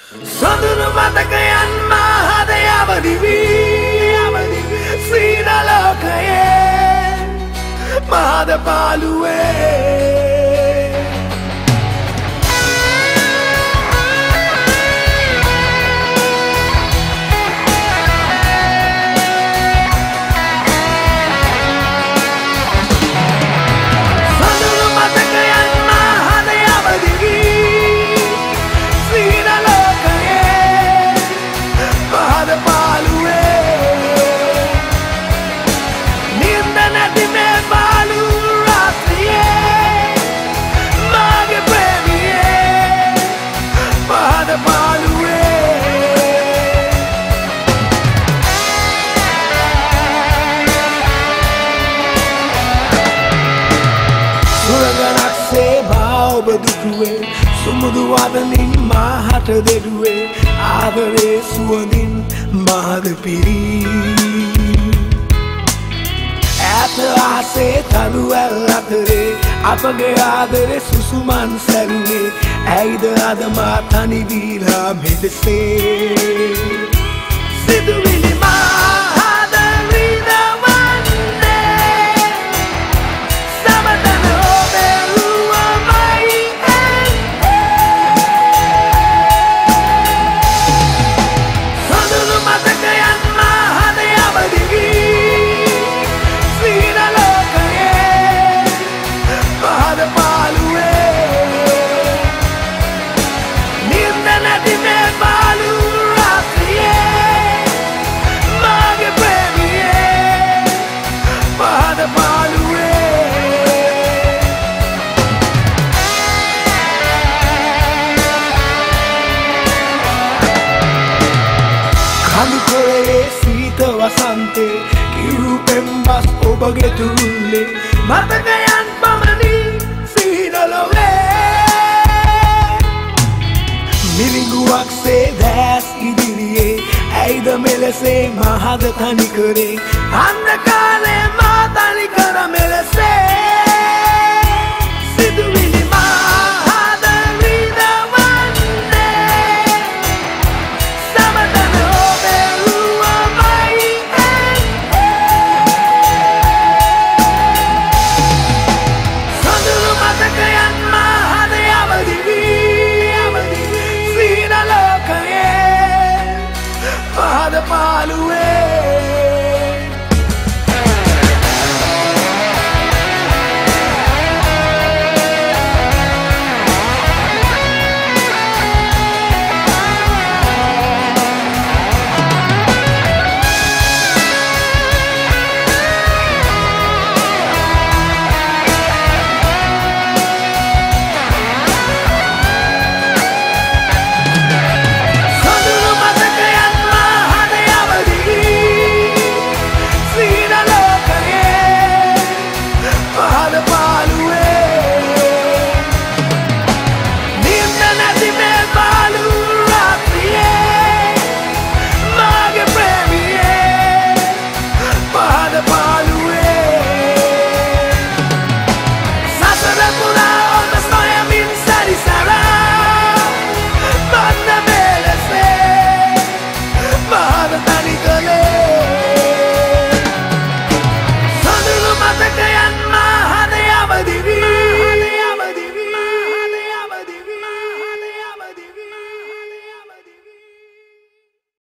සඳුරු මතකයන් මාහද යවදිවී සීනලෝකයේ මහද පාලුවේ සුමුදු වදනින් මාහට දෙඩුවේ ආදරේ සුවඳින් මාද පිරී ඈත ආසේ තනුවැල් අතරේ අපගේ ආදරේ සුසුමන් සැරුනේ ඇයිද අද මා තනි වීලා මෙලෙසේ සිදුවිලි මාහද විඳවන්නේ සමතන ඔබේ වසන්තේ කිරු පෙම්බස් ඔබගේ තුරුල්ලේ මතකයන් පමණි සිහිනලොවේ මිරිඟුවක්සේ දැස් ඉදිරියේ ඇයිද මෙලෙසේ මහද තනි කරේ අන්ධකාරේ මා තනි කර මෙලෙසේ සිදුවිලි මාහද විඳවන්නේ සමතන ඔබේ By the